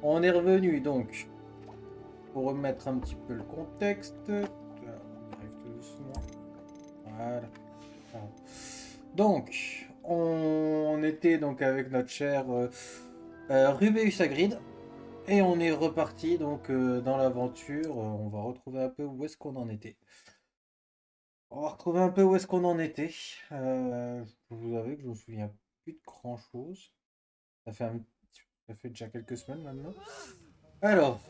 On est revenu donc pour remettre un petit peu le contexte. On arrive tout doucement. Voilà. Voilà. Donc, on était donc avec notre cher Rubeus Hagrid et on est reparti donc dans l'aventure. On va retrouver un peu où est-ce qu'on en était. On va retrouver un peu où est-ce qu'on en était. Je vous avoue que je me souviens plus de grand-chose. Ça fait ça fait déjà quelques semaines maintenant. Alors,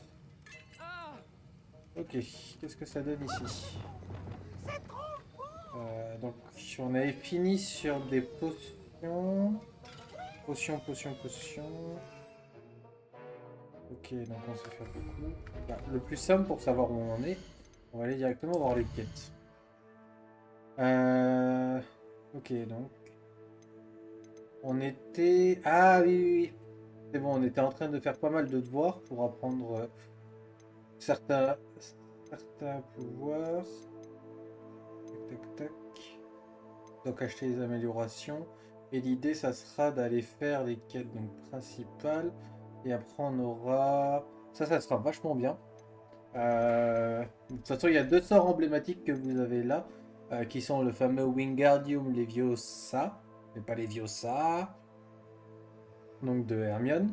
ok, qu'est-ce que ça donne ici? Donc, on avait fini sur des potions. Potions. Ok, donc on sait faire beaucoup. Bah, le plus simple pour savoir où on en est, on va aller directement voir les quêtes. Ok, donc. On était. Ah oui. C'est bon, on était en train de faire pas mal de devoirs pour apprendre certains, certains pouvoirs. Tac. Donc acheter les améliorations. Et l'idée, ça sera d'aller faire les quêtes donc, principales. Et après, on aura... Ça sera vachement bien. De toute façon, il y a deux sorts emblématiques que vous avez là. Qui sont le fameux Wingardium Leviosa. Mais pas Leviosa. Donc de Hermione.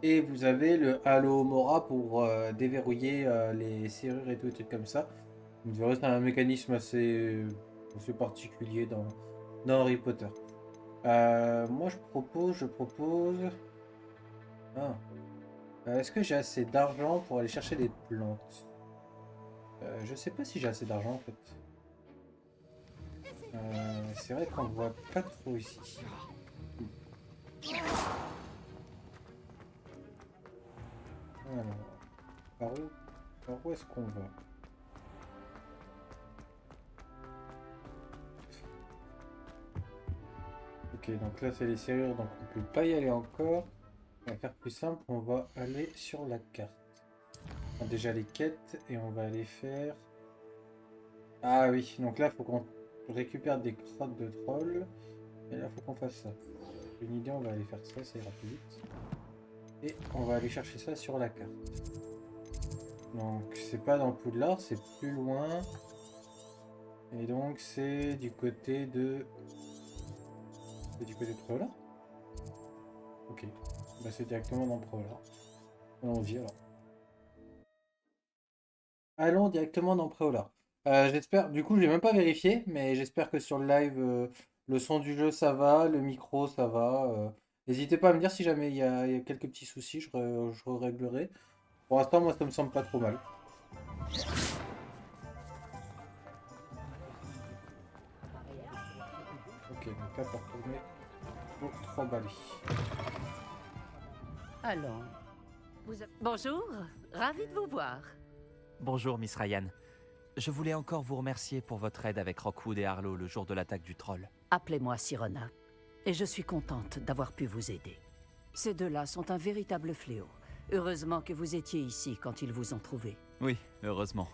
Et vous avez le Alohomora pour déverrouiller les serrures et tout, des trucs comme ça. Vous verrez, c'est un mécanisme assez particulier dans Harry Potter. Moi, je propose... Ah. Est-ce que j'ai assez d'argent pour aller chercher des plantes? Je sais pas si j'ai assez d'argent en fait. C'est vrai qu'on voit pas trop ici. Alors, par où est-ce qu'on va? Ok, donc là c'est les serrures, donc on peut pas y aller encore. On va faire plus simple, on va aller sur la carte. On a déjà les quêtes et on va aller faire... Ah oui, donc là faut qu'on récupère des crottes de trolls. Et là faut qu'on fasse ça. Une idée, on va aller faire ça, ça ira plus vite. Et on va aller chercher ça sur la carte. Donc c'est pas dans Poudlard, c'est plus loin. Et donc c'est du côté de... C'est du côté de Préolard? Ok. Bah c'est directement dans Préolard. Allons-y alors. Allons directement dans Préolard. J'espère, du coup j'ai même pas vérifié, mais j'espère que sur le live, le son du jeu ça va, le micro ça va. N'hésitez pas à me dire si jamais il y a quelques petits soucis, je réglerai. Pour l'instant, moi ça me semble pas trop mal. Ok, donc là pour retourner aux 3 balais. Allons. Bonjour, ravi de vous voir. Bonjour, Miss Ryan. Je voulais encore vous remercier pour votre aide avec Rockwood et Harlow le jour de l'attaque du troll. Appelez-moi Sirona, et je suis contente d'avoir pu vous aider. Ces deux-là sont un véritable fléau. Heureusement que vous étiez ici quand ils vous ont trouvé. Oui, heureusement.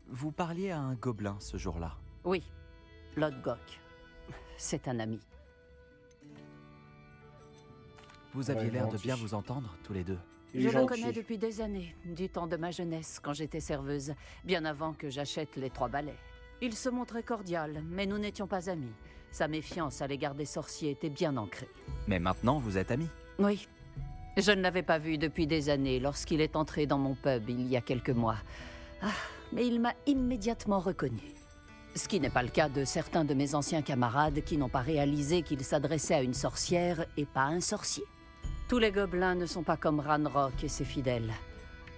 Vous parliez à un gobelin ce jour-là. Oui, Lodgok. C'est un ami. Vous Ouais, aviez l'air de gentil. bien vous entendre, tous les deux. Il Je est le gentil. connais depuis des années, du temps de ma jeunesse, quand j'étais serveuse, bien avant que j'achète les 3 balais. Il se montrait cordial, mais nous n'étions pas amis. Sa méfiance à l'égard des sorciers était bien ancrée. Mais maintenant, vous êtes amis. Oui. Je ne l'avais pas vu depuis des années lorsqu'il est entré dans mon pub il y a quelques mois. Ah, mais il m'a immédiatement reconnu. Ce qui n'est pas le cas de certains de mes anciens camarades qui n'ont pas réalisé qu'il s'adressait à une sorcière et pas à un sorcier. Tous les gobelins ne sont pas comme Ranrock et ses fidèles.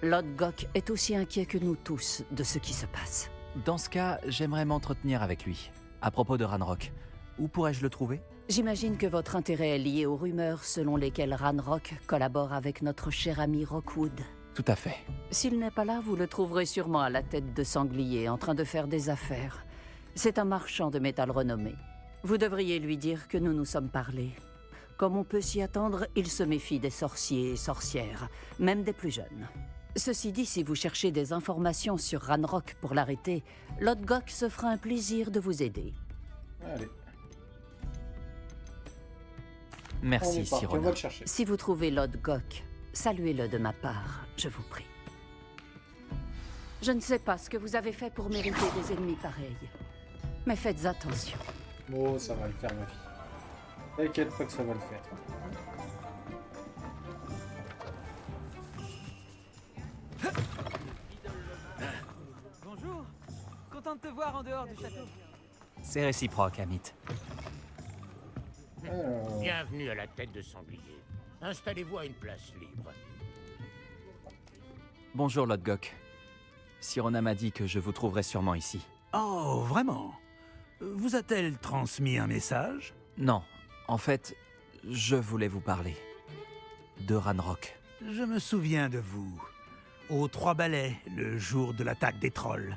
Lodgok est aussi inquiet que nous tous de ce qui se passe. Dans ce cas, j'aimerais m'entretenir avec lui. À propos de Ranrock, où pourrais-je le trouver? J'imagine que votre intérêt est lié aux rumeurs selon lesquelles Ranrock collabore avec notre cher ami Rockwood. Tout à fait. S'il n'est pas là, vous le trouverez sûrement à la tête de sanglier, en train de faire des affaires. C'est un marchand de métal renommé. Vous devriez lui dire que nous nous sommes parlé. Comme on peut s'y attendre, il se méfie des sorciers et sorcières, même des plus jeunes. Ceci dit, si vous cherchez des informations sur Ranrock pour l'arrêter, Lodgok se fera un plaisir de vous aider. Allez, on Merci, est parti, on va Sirona. le chercher. Si vous trouvez Lodgok, saluez-le de ma part, je vous prie. Je ne sais pas ce que vous avez fait pour mériter des ennemis pareils, mais faites attention. Oh, ça va le faire, ma fille. T'inquiète pas que ça va le faire. Bonjour, content de te voir en dehors du château. C'est réciproque, Amit. Alors, Bienvenue à la tête de sanglier. Installez-vous à une place libre. Bonjour, Lodgok. Sirona m'a dit que je vous trouverais sûrement ici. Oh, vraiment? Vous a-t-elle transmis un message? Non, en fait, je voulais vous parler. De Ranrock. Je me souviens de vous. Aux Trois Balais, le jour de l'attaque des trolls.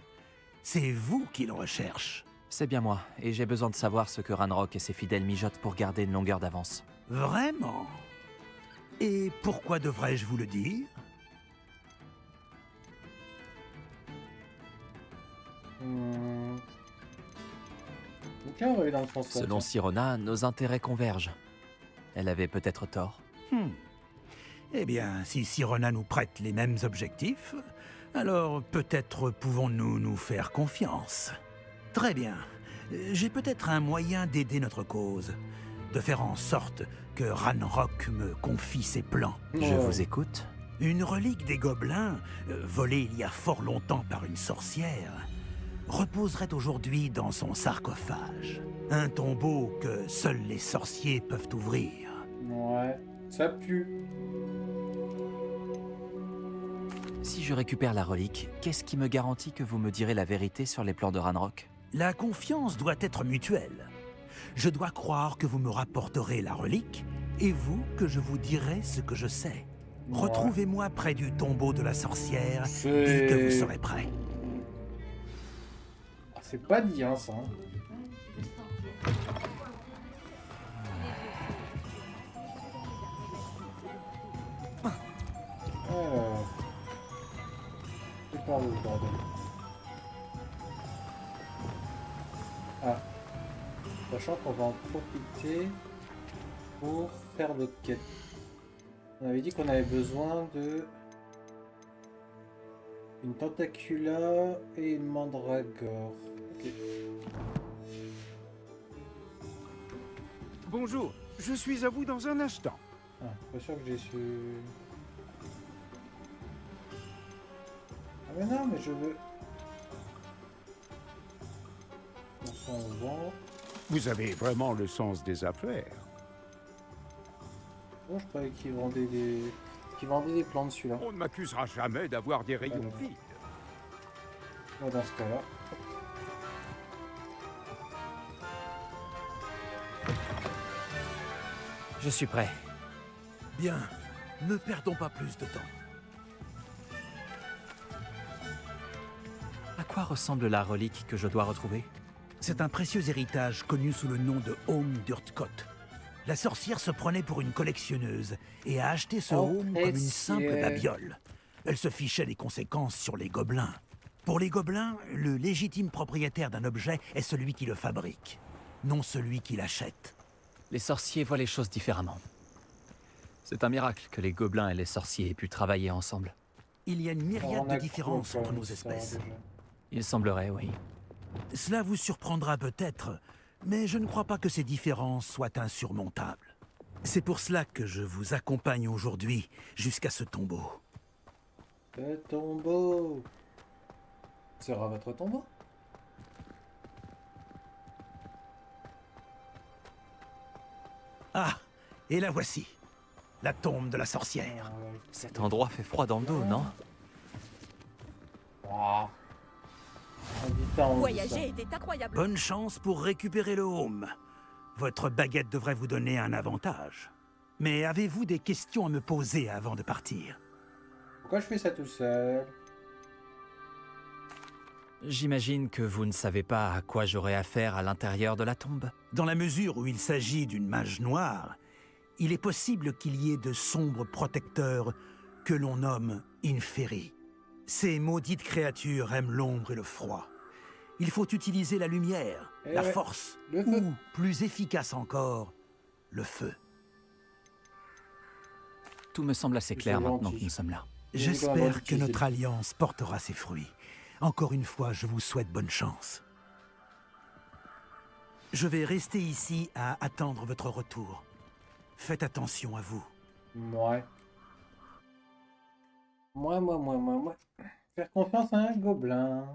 C'est vous qu'il recherche. C'est bien moi, et j'ai besoin de savoir ce que Ranrock et ses fidèles mijotent pour garder une longueur d'avance. Vraiment? Et pourquoi devrais-je vous le dire? ok, on va aller dans le sens là. Selon Sirona, nos intérêts convergent. Elle avait peut-être tort. Eh bien, si Sirona nous prête les mêmes objectifs, alors peut-être pouvons-nous nous faire confiance. Très bien. J'ai peut-être un moyen d'aider notre cause. De faire en sorte que Ranrock me confie ses plans. Je vous écoute. Une relique des gobelins, volée il y a fort longtemps par une sorcière, reposerait aujourd'hui dans son sarcophage. Un tombeau que seuls les sorciers peuvent ouvrir. Ouais, ça pue. Si je récupère la relique, qu'est-ce qui me garantit que vous me direz la vérité sur les plans de Ranrock? La confiance doit être mutuelle. Je dois croire que vous me rapporterez la relique, et vous que je vous dirai ce que je sais. Ouais. Retrouvez-moi près du tombeau de la sorcière, C'est- dès que vous serez prêt. Ah, c'est pas dit, hein, ça. Alors... C'est par où, le bordel? Ah. Sachant qu'on va en profiter pour faire notre quête. On avait dit qu'on avait besoin de... une tentacula et une mandragore. Ok. Bonjour, je suis à vous dans un instant. Ah, pas sûr que j'ai su... Ah mais non, mais je veux... On s'en vend. Vous avez vraiment le sens des affaires. Bon, je croyais qu'ils vendaient des plantes, celui-là. On ne m'accusera jamais d'avoir des rayons vides. Bon, dans ce cas-là... Je suis prêt. Bien, ne perdons pas plus de temps. À quoi ressemble la relique que je dois retrouver? C'est un précieux héritage connu sous le nom de Home d'Urtkot. La sorcière se prenait pour une collectionneuse et a acheté ce Oh, home comme une simple précieux. babiole. Elle se fichait des conséquences sur les gobelins. Pour les gobelins, le légitime propriétaire d'un objet est celui qui le fabrique, non celui qui l'achète. Les sorciers voient les choses différemment. C'est un miracle que les gobelins et les sorciers aient pu travailler ensemble. Il y a une myriade On a de différences quoi, entre nos ça, espèces. déjà. Il semblerait, oui. Cela vous surprendra peut-être, mais je ne crois pas que ces différences soient insurmontables. C'est pour cela que je vous accompagne aujourd'hui jusqu'à ce tombeau. Le tombeau. Sera votre tombeau? Ah, et la voici, la tombe de la sorcière. Cet endroit fait froid dans le dos, non? Ah. On dit ça, on dit Voyager était incroyable. Bonne chance pour récupérer le home. Votre baguette devrait vous donner un avantage. Mais avez-vous des questions à me poser avant de partir? ça. Pourquoi je fais ça tout seul? J'imagine que vous ne savez pas à quoi j'aurai affaire à l'intérieur de la tombe. Dans la mesure où il s'agit d'une mage noire, il est possible qu'il y ait de sombres protecteurs que l'on nomme Inferi. Ces maudites créatures aiment l'ombre et le froid. Il faut utiliser la lumière, Eh la ouais, force, le feu. ou, plus efficace encore, le feu. Tout me semble assez clair C'est maintenant que gentil. nous sommes là. J'espère que notre alliance portera ses fruits. Encore une fois, je vous souhaite bonne chance. Je vais rester ici à attendre votre retour. Faites attention à vous. Ouais. Moi. Faire confiance à un gobelin.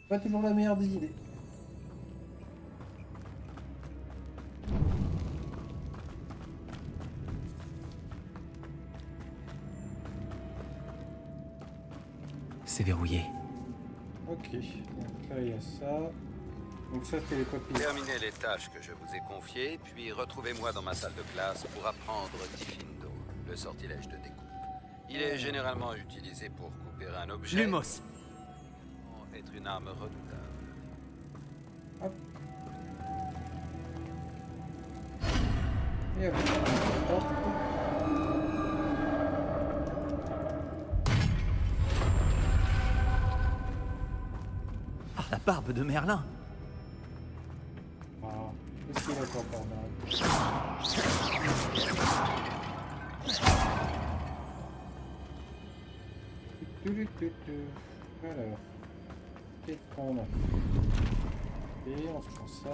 Pas toujours la meilleure des idées. C'est verrouillé. Ok, donc là il y a ça. Donc ça c'est les papiers. Terminez les tâches que je vous ai confiées, puis retrouvez-moi dans ma salle de classe pour apprendre Tifindo, le sortilège de découpe. Il est généralement utilisé pour couper un objet. Lumos. Être une arme redoutable. Et hop. Hop. Ah, la barbe de Merlin. Ah, qu'est-ce qu'il a encore par là? Alors, qu'est-ce qu'on a? Et on se prend ça.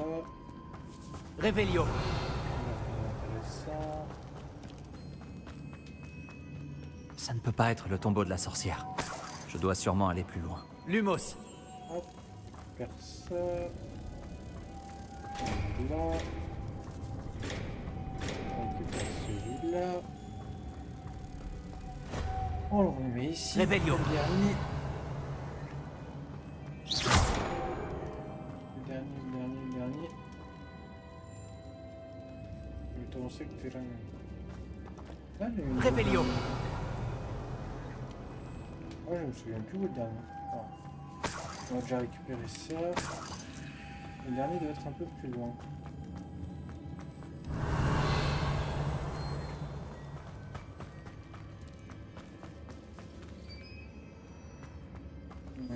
Révélio. Intéressant. Ça ne peut pas être le tombeau de la sorcière. Je dois sûrement aller plus loin. Lumos. Hop, faire ça. Là. On récupère celui-là. On le remet ici. Révélio. Le dernier. Le dernier. Mais on sait que t'es là. Là, Révélio. Moi, je me souviens plus où est le dernier. Ah. On va déjà récupérer ça. Le dernier doit être un peu plus loin. Non.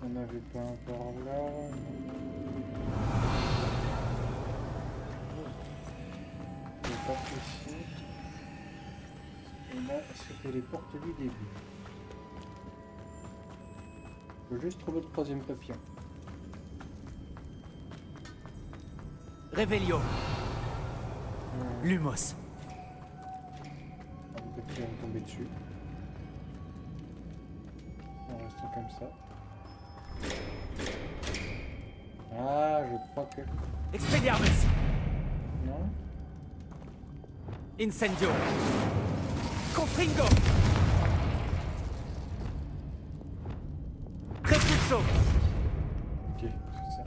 On n'avait pas encore là. C'est pas possible. Et là, c'était les portes du début. Je veux juste trouver le troisième papillon. Révélio. Lumos. Le papillon est tombé dessus. En restant comme ça. Ah, je crois que... Expelliarmus. Non? Incendio. Confringo. Repulso. Ok, c'est ça.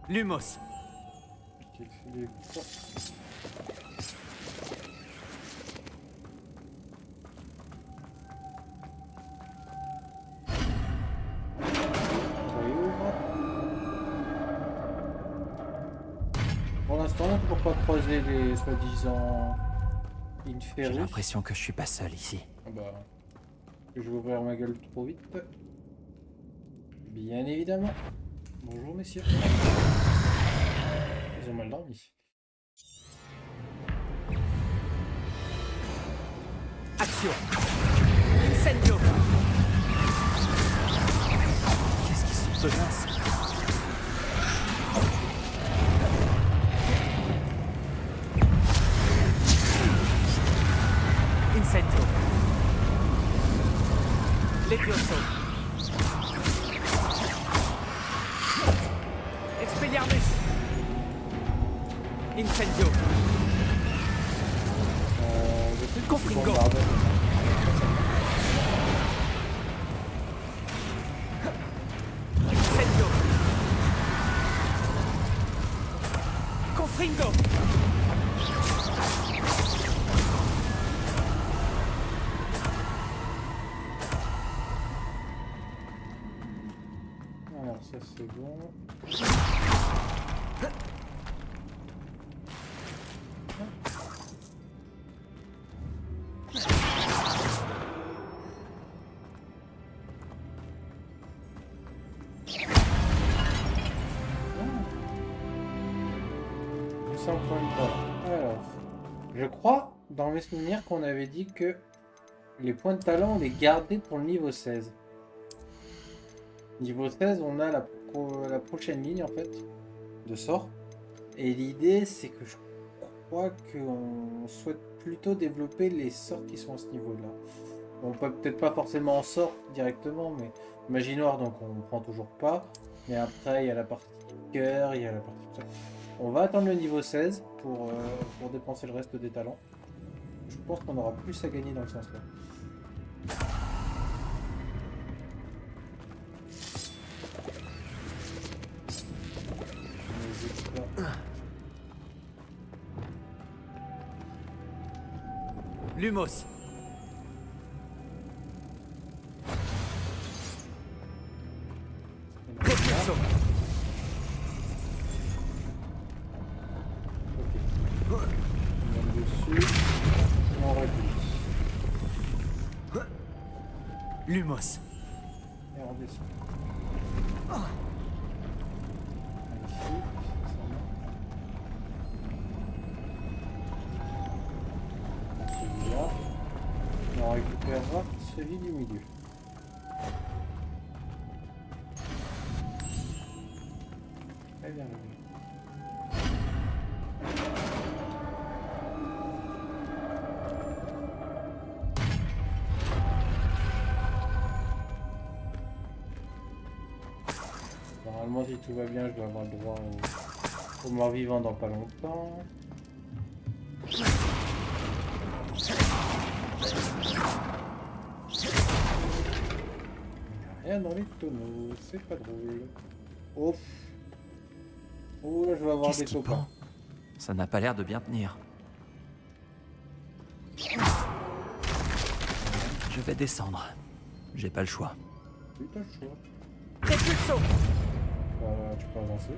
Lumos. Ok, c'est des portes. Pour l'instant, on n'a toujours pas croisé les soi-disant J'ai Inferus. l'impression que je suis pas seul ici. Ah bah, je vais ouvrir ma gueule trop vite. Bien évidemment. Bonjour messieurs. Ils ont mal dormi. Action. Incendio. Qu'est-ce qu'ils sont tenaces. Incendio. Levioso. Expelliarmus. Incendio. Je sais que Confringo. c'est bombarde. Incendio. Confringo. Alors ça c'est bon. Je sens qu'on Je crois, dans mes souvenirs, qu'on avait dit que les points de talent, on les gardait pour le niveau 16. Niveau 16, on a la prochaine ligne, en fait, de sort. Et l'idée, c'est que je crois qu'on souhaite plutôt développer les sorts qui sont à ce niveau-là. On peut peut-être pas forcément en sort directement, mais magie noire, donc on prend toujours pas. Mais après, il y a la partie cœur, il y a la partie... On va attendre le niveau 16 pour dépenser le reste des talents. Je pense qu'on aura plus à gagner dans le sens là. Lumos. Repulso. Ok. On monte dessus. Et on repousse. Lumos. Et on descend. Ici, celui-là. Et on récupérera celui du milieu. Très bien. Normalement, si tout va bien, je dois avoir le droit au mort vivant dans pas longtemps. Rien dans les tonneaux, c'est pas drôle. Ouf. Oh là, je vais avoir Qu'est-ce des qui copains. pend? Ça n'a pas l'air de bien tenir. Je vais descendre. J'ai pas le choix. Oui, t'as le choix. Repulso. Tu peux avancer.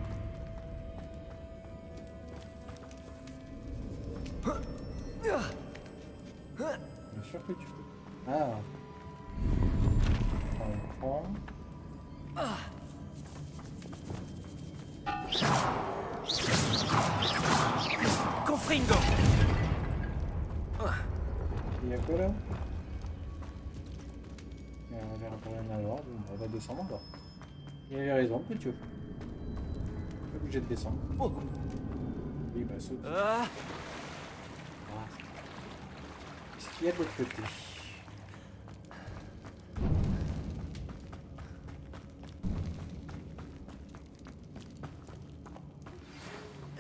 Bien sûr que tu peux. Ah. On prend. Confringo. Il y a quoi là? Il y a rien à voir. Bon, on va descendre encore. Il avait raison, petit. Pas obligé de descendre. Oh. Oui, bah saute. Ah. Ah. Qu'est-ce qu'il y a de l'autre côté?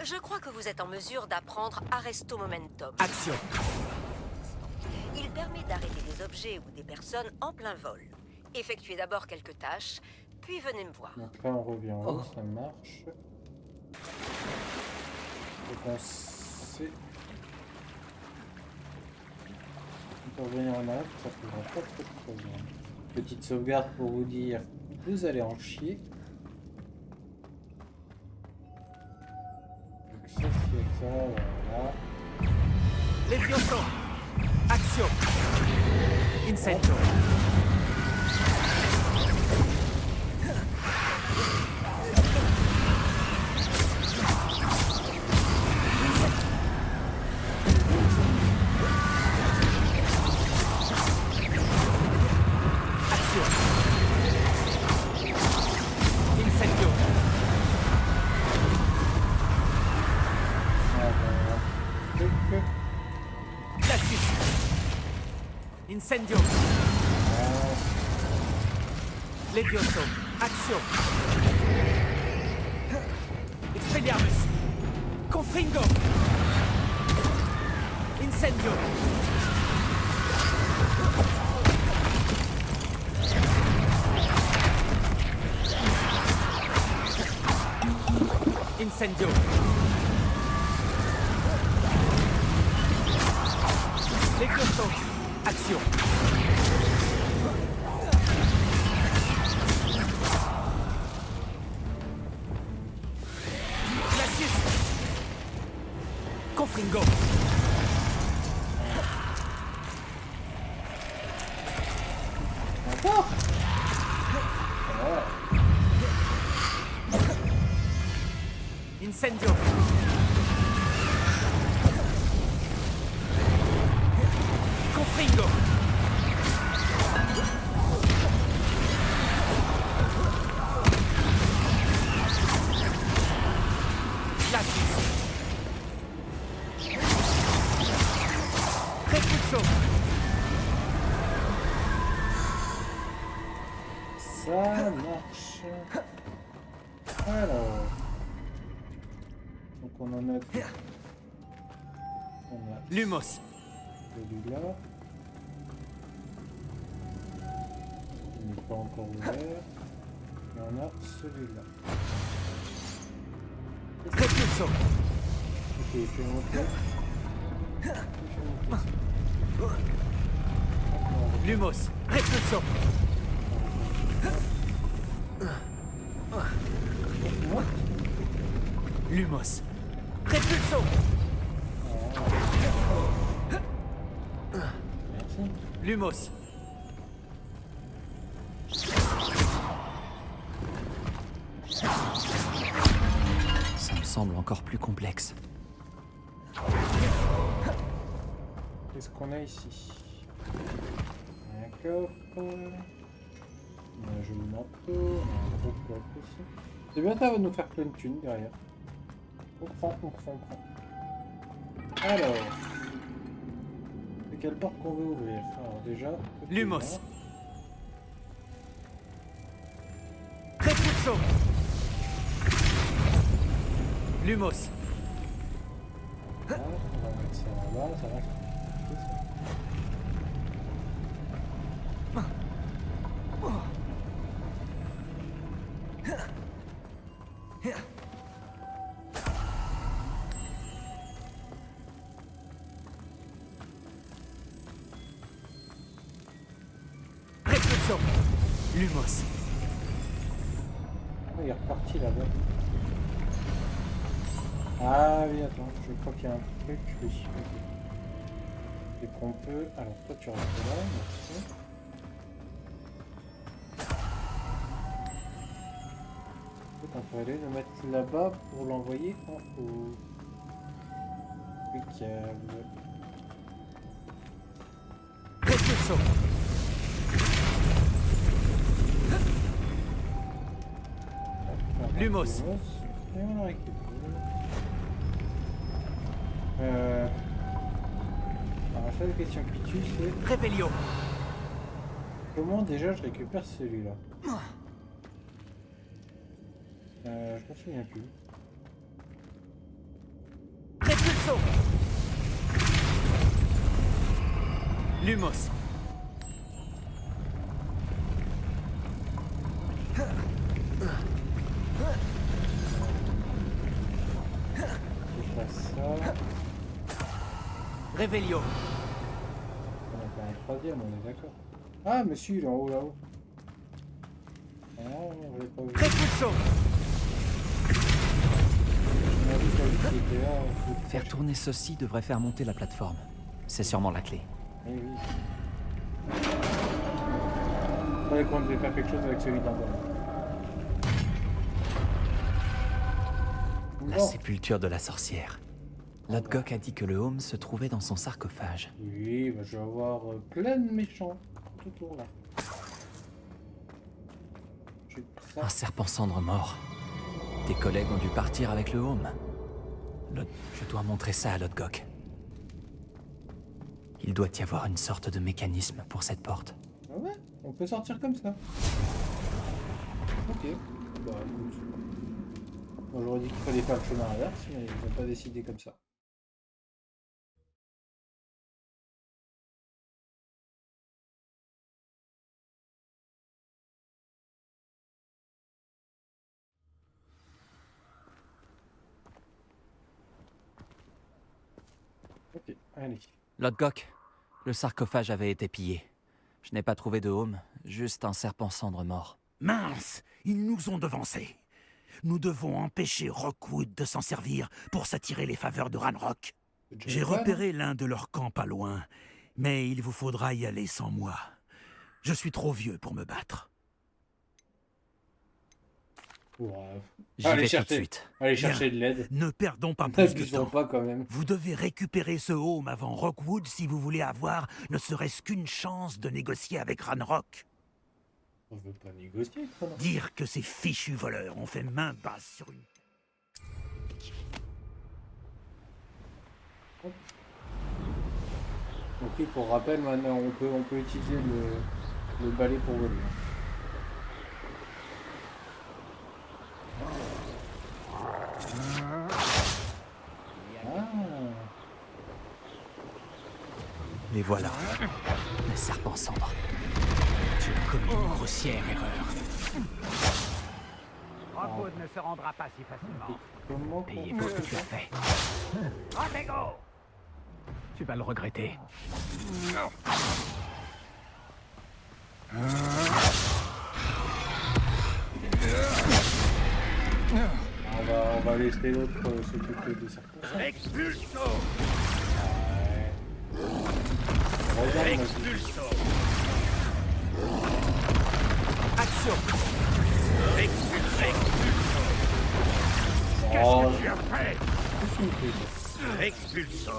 Je crois que vous êtes en mesure d'apprendre Arresto Momentum. Action. Il permet d'arrêter des objets ou des personnes en plein vol. Effectuez d'abord quelques tâches, puis venez me voir. Donc là on revient en haut, ça marche. Donc on sait... On peut revenir en arrière, ça ne posera pas trop de problème. Petite sauvegarde pour vous dire, vous allez en chier. Donc ça c'est ça, voilà. Levioso. Action. Incendio. Incendio. Levioso. Action. Expelliarmus. Confringo. Incendio. Incendio. Levioso. Action. Glacius. Confringo. Encore? Incendio. Ça marche. Alors. Donc on en a deux. On a Lumos. celui-là. Il n'est pas encore ouvert. Et on a celui-là. Repulso. Ok, fais monter. Fais monter. Lumos. Repulso. Lumos. Repulso. Merci. Lumos. Ça me semble encore plus complexe. Qu'est-ce qu'on a ici? Un coffre. Un joli manteau. Un gros coffre aussi. C'est bien, ça va nous faire plein de thunes derrière. On prend. Alors. C'est quelle porte qu'on veut ouvrir? Alors déjà. Lumos. Repulso. Lumos. Là, on va mettre ça là-bas, ça va. Repulso. Lumos. Ah, il est reparti là-bas. Ah oui, attends, je crois qu'il y a un truc, oui. Et qu'on peut... Alors toi tu restes là, merci. Donc on peut aller le mettre là-bas pour l'envoyer en haut. Le câble. Repulso. Lumos. Et on le récupère. Alors la seule question qui tue c'est... Revelio. Comment déjà je récupère celui-là? Je me souviens plus. Repulso. Lumos. Je fasse ça. Revelio. On a pas un troisième, on est d'accord. Ah mais si, il est en haut là-haut. Ah, on l'avait pas vu. Repulso. On a vu qu'il était là. Faire tourner ceci devrait faire monter la plateforme. C'est sûrement la clé. Eh oui. Je croyais qu'on devait faire quelque chose avec celui d'en bas. La Bon. sépulture de la sorcière. Lodgok a dit que le home se trouvait dans son sarcophage. Oui, bah, je vais avoir plein de méchants tout autour là. J'ai pris ça. Un serpent cendre mort. Tes collègues ont dû partir avec le home. Je dois montrer ça à Lodgok. Il doit y avoir une sorte de mécanisme pour cette porte. Ah ouais, on peut sortir comme ça. Ok. Bah écoute. Moi j'aurais dit qu'il fallait faire le chemin inverse, mais ils n'ont pas décidé comme ça. Ok, allez. Lodgok, le sarcophage avait été pillé. Je n'ai pas trouvé de home, juste un serpent cendre mort. Mince, ils nous ont devancés. Nous devons empêcher Rockwood de s'en servir pour s'attirer les faveurs de Ranrock. J'ai repéré l'un de leurs camps pas loin, mais il vous faudra y aller sans moi. Je suis trop vieux pour me battre. Ouais. J'y Allez vais tout de chercher. suite. Allez chercher de l'aide. Ne perdons pas plus de N'abusons temps. pas quand même. Vous devez récupérer ce home avant Rockwood si vous voulez avoir ne serait-ce qu'une chance de négocier avec Ranrock. On veut pas négocier, quoi. Dire que ces fichus voleurs ont fait main basse sur une... Donc oui, pour rappel, maintenant on peut utiliser le balai pour voler. Les voilà. Les serpents cendres. Tu as commis une grossière erreur. Rockwood ne se rendra pas si facilement. Comment Payez pour ce que tu as fait. Rodrigo! Tu vas le regretter. on va laisser l'autre s'occuper de certains. Expulso! Regarde, Expulso! Action! Expulso! oh, Qu'est-ce que tu as fait? qu'est-ce qu'il me fait, ça? Expulso!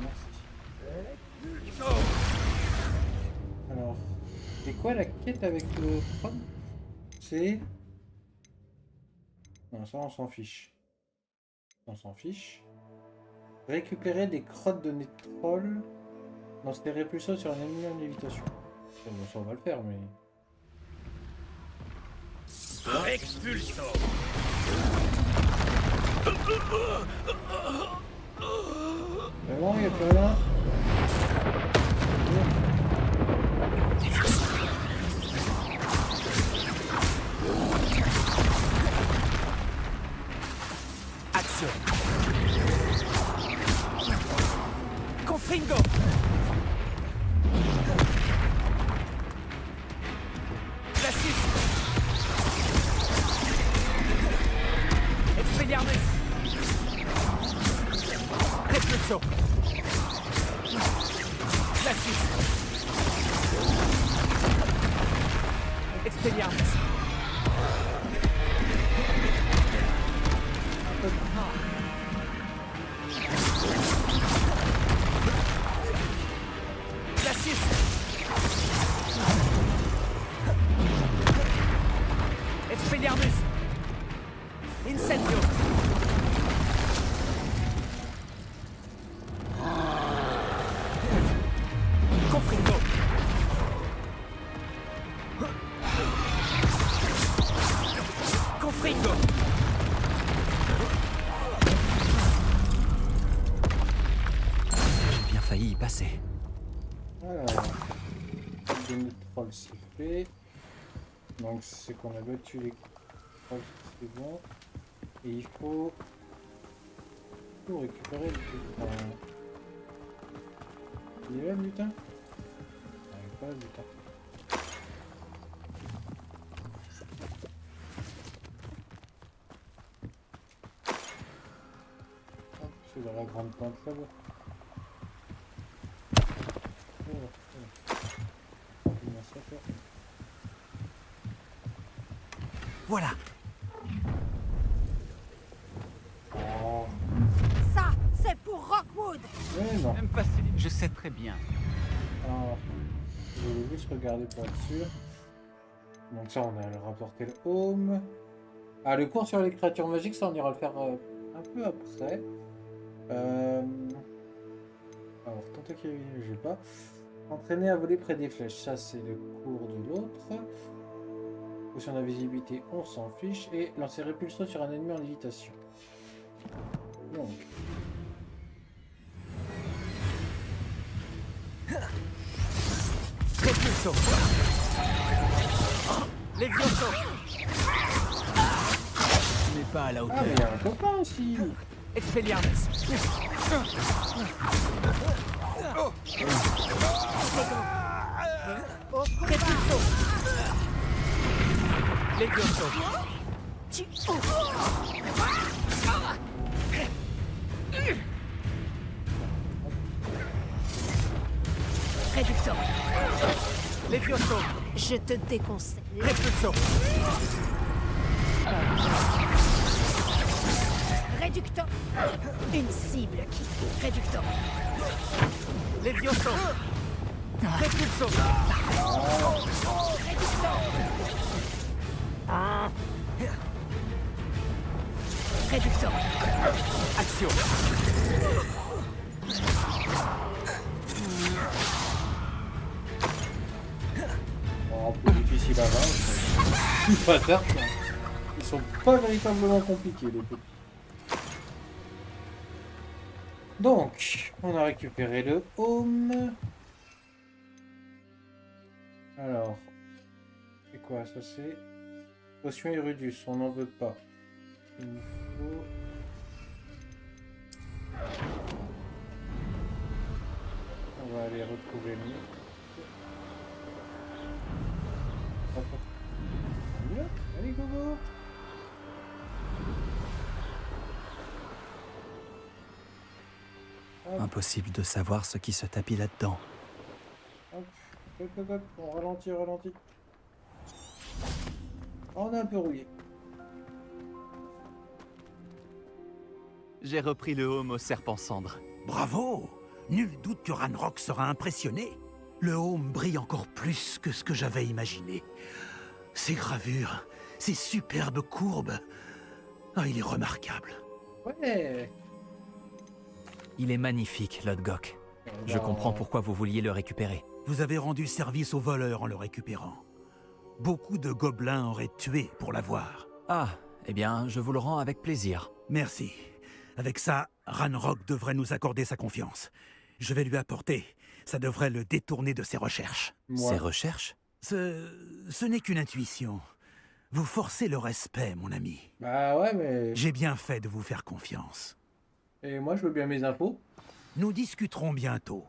Merci. Expulso! Alors, c'est quoi la quête avec le trône? C'est... Non, ça on s'en fiche. On s'en fiche. Récupérer des crottes de nez de troll dans ces répulsors sur un ennemi en lévitation. Bon, ça on va le faire, mais... Expulso! Mais bon, il n'y a plus rien. Action! Confringo! Glacis! Expelliarmus! Repulso! Glacis! Expelliarmus! Glacis! Expelliarmus! Incendio! Confringo! Confringo! J'ai bien failli y passer. Alors, le nez de troll c'est fait. Donc c'est qu'on a battu les trolls, c'est bon. Et il faut récupérer le butin. Il est là le butin? Il n'y a pas le butin. Hop, c'est dans la grande pente là-bas. Voilà. Oh, Ça, c'est pour Rockwood! mais non. Même facile. Je sais très bien. Alors, je voulais juste regarder pour être sûr. Donc ça, on a rapporté le home. Ah, le cours sur les créatures magiques, ça, on ira le faire un peu après. Alors, tentacle, j'ai pas. Entraîner à voler près des flèches, ça, c'est le cours de l'autre. Potion d'invisibilité, on s'en fiche. Et lancer répulsor sur un ennemi en lévitation. Donc... Repulso! Levioso! Tu n'es pas à la Ah, hauteur. mais il y a un copain aussi. Expelliarmus! Repulso! Levioso! Réducteur, Levioso! je te déconseille. Repulso! Réducteur, une cible qui... Réducteur, Levioso! Repulso! réducteur, Action! Pas certain. Ils sont pas véritablement compliqués, les petits. Donc, on a récupéré le home. Alors, c'est quoi ça? C'est potion Irudus, on n'en veut pas. Il nous faut... On va aller retrouver le... Hop, hop. Allez, go, go. Impossible de savoir ce qui se tapit là-dedans. Hop, hop, hop, hop. On ralentit, ralentit. On a un peu rouillé. J'ai repris le home au serpent cendre. Bravo! Nul doute que Ranrock sera impressionné. Le home brille encore plus que ce que j'avais imaginé. Ces gravures, ces superbes courbes. Ah, il est remarquable. Ouais. Il est magnifique, Lodgok. Je comprends pourquoi vous vouliez le récupérer. Vous avez rendu service aux voleurs en le récupérant. Beaucoup de gobelins auraient tué pour l'avoir. Ah, eh bien, je vous le rends avec plaisir. Merci. Avec ça, Ranrock devrait nous accorder sa confiance. Je vais lui apporter. Ça devrait le détourner de ses recherches. Ses recherches? Ce n'est qu'une intuition. Vous forcez le respect, mon ami. Bah ouais, mais... J'ai bien fait de vous faire confiance. Et moi, je veux bien mes infos. Nous discuterons bientôt.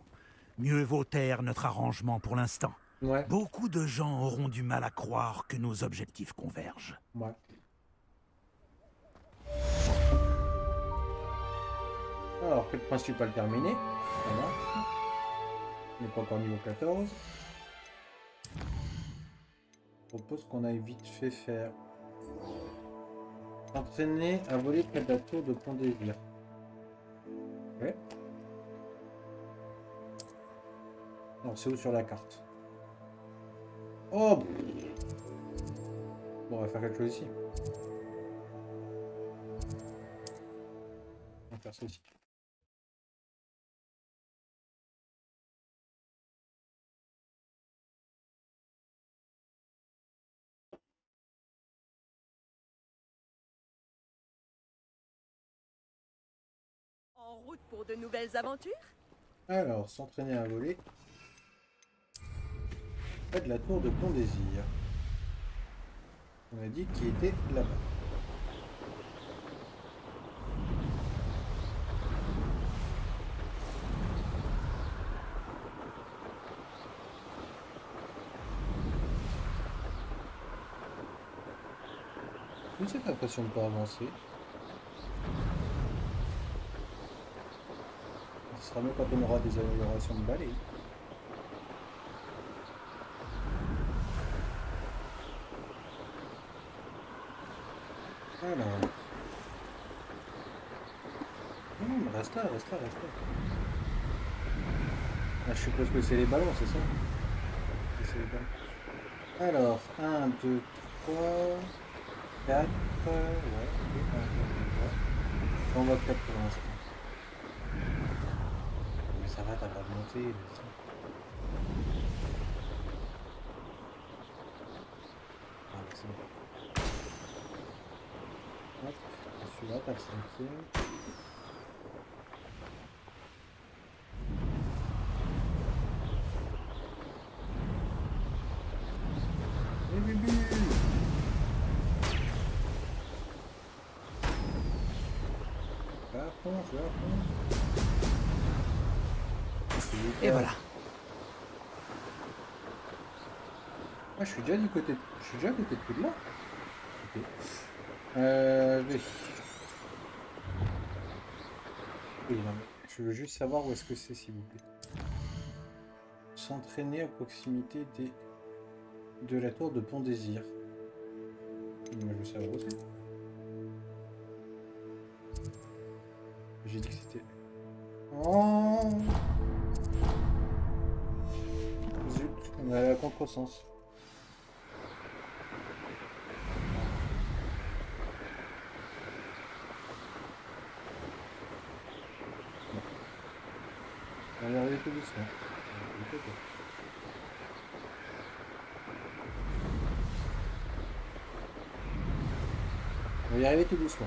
Mieux vaut taire notre arrangement pour l'instant. Ouais. Beaucoup de gens auront du mal à croire que nos objectifs convergent. Ouais. Alors, quête principale terminée. Voilà. On n'est pas encore niveau 14. Je propose qu'on aille vite fait faire. Entraîner à voler près de la tour de Pont Désir. Ok. Alors, c'est où sur la carte? Oh! Bon, on va faire quelque chose ici. On va faire ça ici. En route pour de nouvelles aventures? Alors, s'entraîner à voler. Près de la tour de Pont Désir. On a dit qu'il était là-bas. J'ai cette impression de ne pas avancer. Ce sera mieux quand on aura des améliorations de balai. Alors. Non, mais reste là, reste là, reste là. Ah, je suppose que c'est les ballons, c'est ça? C'est les ballons. Alors, 1, 2, 3, 4. Ouais, ok, 1, 2, 3. On va 4 pour l'instant. Mais ça va, t'as pas de monter. Ah, c'est bon. Hop, celui-là, t'as le 5e. Et Bibi! Je vais à fond, je vais à fond. Et voilà. Ah, je suis déjà du côté. Je suis déjà à côté de Poudlard. Ok. Oui. Oui, non, mais je veux juste savoir où est-ce que c'est, s'il vous plaît. S'entraîner à proximité de la tour de Pont Désir. Moi, je veux savoir où c'est. J'ai dit que c'était... Oh zut, on est allé à contresens. On va y arriver tout doucement. On va y arriver tout doucement.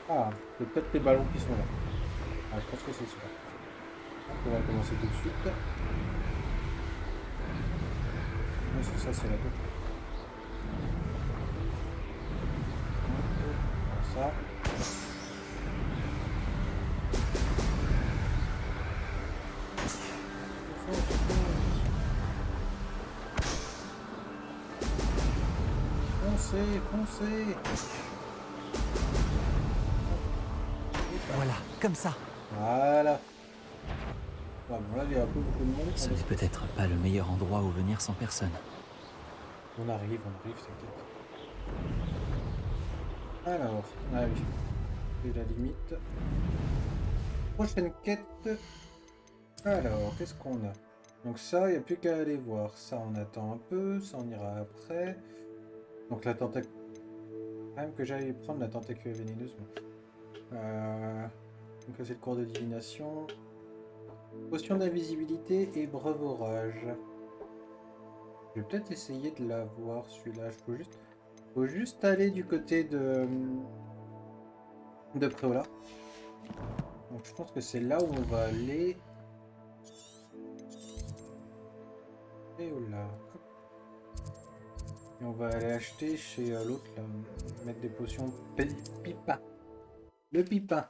Ah, c'est peut-être les ballons qui sont là. Ah, je pense que c'est celui-là. On va commencer tout de suite. Oui, c'est ça, c'est la boucle. Ça. Foncez, foncez. Voilà, comme ça. Voilà. Bon, là, il y a un peu beaucoup de monde. Ce n'est peut-être pas le meilleur endroit où venir sans personne. On arrive, t'inquiète. Alors, ah oui. C'est la limite. Prochaine quête. Alors, qu'est-ce qu'on a? Donc ça, il n'y a plus qu'à aller voir. Ça, on attend un peu. Ça, on ira après. Donc la tentacule... Même que j'aille prendre la tentacule vénéneuse. Donc c'est le cours de divination. Potion d'invisibilité et breuvage. Je vais peut-être essayer de l'avoir celui-là. Faut juste aller du côté de Préola. Donc je pense que c'est là où on va aller. Préola. Et on va aller acheter chez l'autre là. Mettre des potions pipin. Le pipin.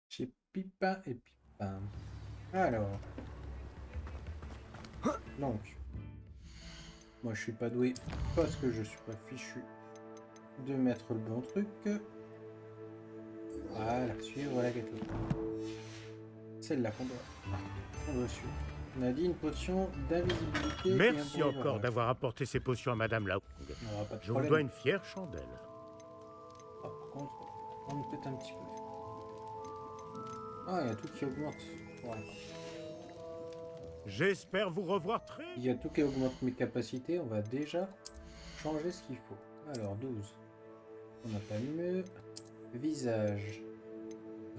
Chez Pipin et Pipin. Alors. Donc. Moi je suis pas doué parce que je suis pas fichu de mettre le bon truc. Voilà, suivre la quête. Celle-là qu'on doit suivre. On a dit une potion d'invisibilité. Merci encore d'avoir apporté ces potions à Madame Laung. Je vous dois une fière chandelle. Ah, par contre, on peut-être un petit peu. Ah, il y a tout qui augmente. Ouais. J'espère vous revoir très vite. Il y a tout qui augmente mes capacités. On va déjà changer ce qu'il faut. Alors, 12. On n'a pas mieux. Visage.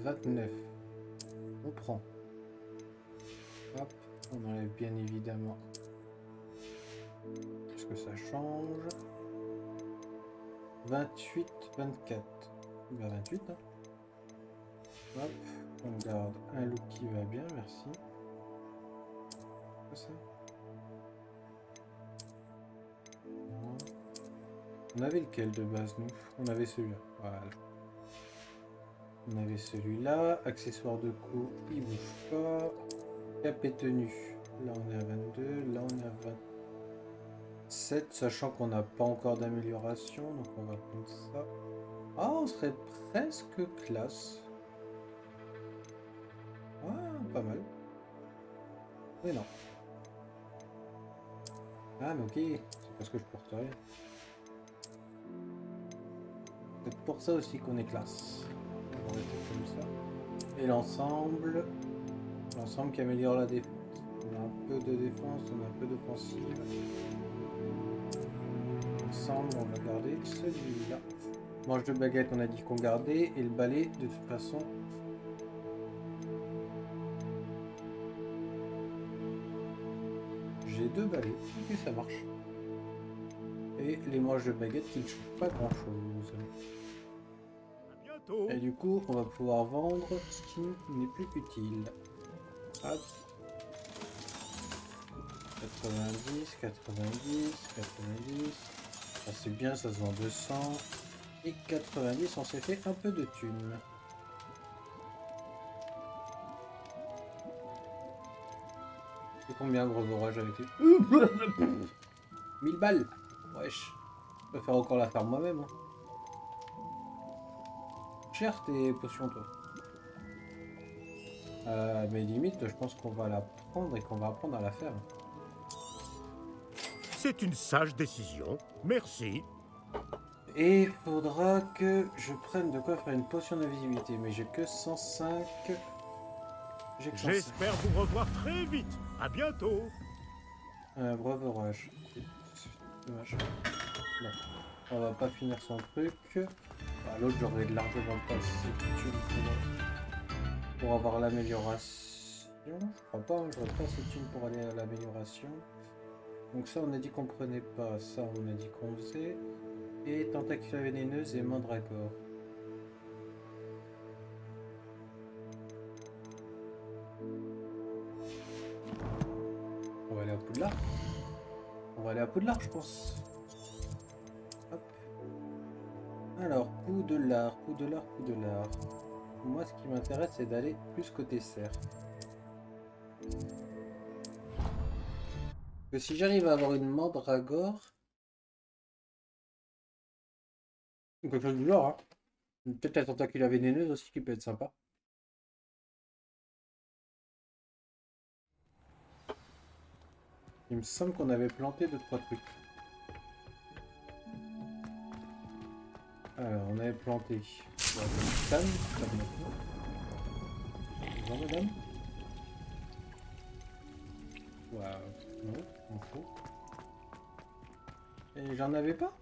29. On prend. Hop. On enlève bien évidemment. Est-ce que ça change? 28, 24. Bah 28, hein. Hop. On garde un look qui va bien, merci. Quoi ça? Non. On avait lequel de base, nous? On avait celui-là. Voilà. On avait celui-là. Accessoire de cou, il bouge pas. Cap et tenue. Là on est à 22, là on est à 27, sachant qu'on n'a pas encore d'amélioration, donc on va prendre ça. Ah, on serait presque classe. Ah, pas mal. Mais non. Ah, mais ok, c'est parce que je porte rien. C'est pour ça aussi qu'on est classe. On va rester comme ça. Et l'ensemble qui améliore la défense. On a un peu de défense, on a un peu d'offensive. Ensemble, on va garder celui-là. Manche de baguette, on a dit qu'on gardait. Et le balai, de toute façon. J'ai 2 balais. Ok, ça marche. Et les manches de baguette qui ne changent pas grand-chose. Et du coup, on va pouvoir vendre ce qui n'est plus utile. Hop. 90, 90, 90. Ah, c'est bien, ça se vend 200. Et 90, on s'est fait un peu de thunes. C'est combien gros orage avec lui? 1000 balles. Wesh. Je préfère encore la faire moi-même. Hein. cher tes potions, toi. Mais limite, je pense qu'on va la prendre et qu'on va apprendre à la faire. C'est une sage décision. Merci. Et il faudra que je prenne de quoi faire une potion d'invisibilité. Mais j'ai que 105. J'ai que 105. J'espère vous revoir très vite. À bientôt. Bravo Rush. Dommage. Bon, on va pas finir son truc. Bah, l'autre, j'aurais largement pas assez de thunes pour avoir l'amélioration. Je crois pas, hein, j'aurais pas assez de thunes pour aller à l'amélioration. Donc ça, on a dit qu'on prenait pas. Ça, on a dit qu'on faisait. Et tentacule vénéneuse et mandragore. On va aller à Poudlard. On va aller à Poudlard, je pense. Hop. Alors, Poudlard. Moi, ce qui m'intéresse, c'est d'aller plus côté serre. Que si j'arrive à avoir une mandragore, ou quelque chose du genre, hein. Peut-être la tentacule vénéneuse aussi qui peut être sympa. Il me semble qu'on avait planté 2-3 trucs. Alors, on avait planté la canne, bonjour madame. Waouh, non, on faut. Et j'en avais pas?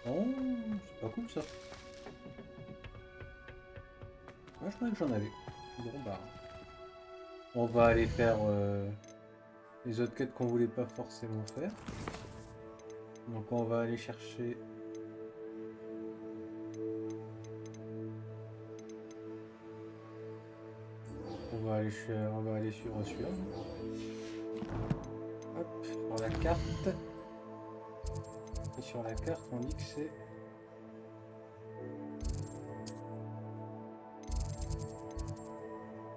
Oh, c'est pas cool ça. Moi je croyais que j'en avais. Bon bah. On va aller faire les autres quêtes qu'on voulait pas forcément faire. Donc on va aller chercher. On va aller sur celui-là. Hop, sur la carte. Et sur la carte, on dit que c'est...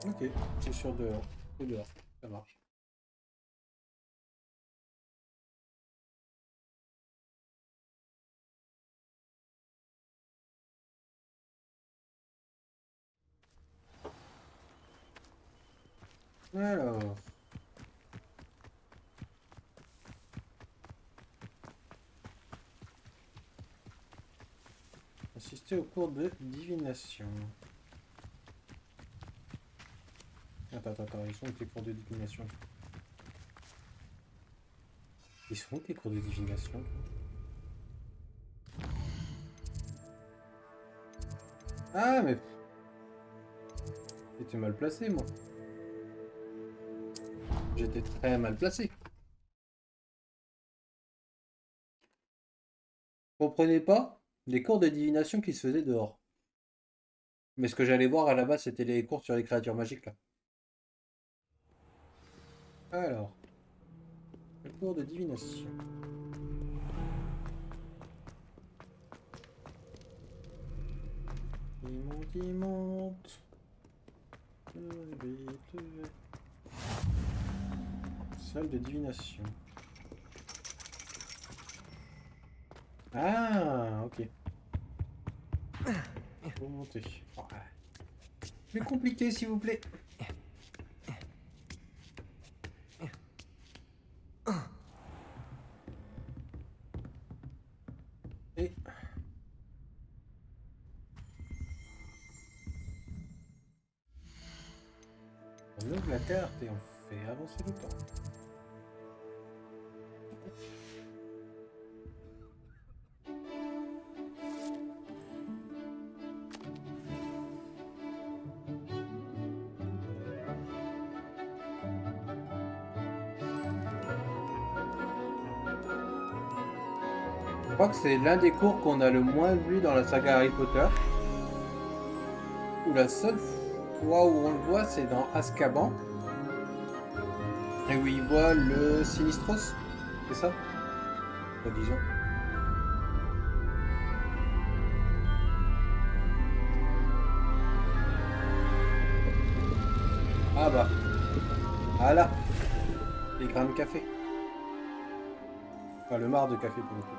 Ok, c'est sur dehors. C'est dehors, ça marche. Alors... Assister au cours de divination. Attends, ils sont où tes cours de divination? Ils sont où tes cours de divination? Ah mais... J'étais mal placé moi. J'étais très mal placé. Comprenez pas? Les cours de divination qui se faisaient dehors. Mais ce que j'allais voir à la base, c'était les cours sur les créatures magiques là. Alors, le cours de divination. Il monte. Salle de divination. Ah, ok. Faut monter. Plus compliqué, s'il vous plaît. Et... on ouvre la carte et on fait avancer le temps. Je crois que c'est l'un des cours qu'on a le moins vu dans la saga Harry Potter. Ou la seule fois où on le voit, c'est dans Azkaban. Et où il voit le Sinistros. C'est ça? Disons. Ah bah. Voilà. Les grains de café. Enfin, le marc de café pour le coup.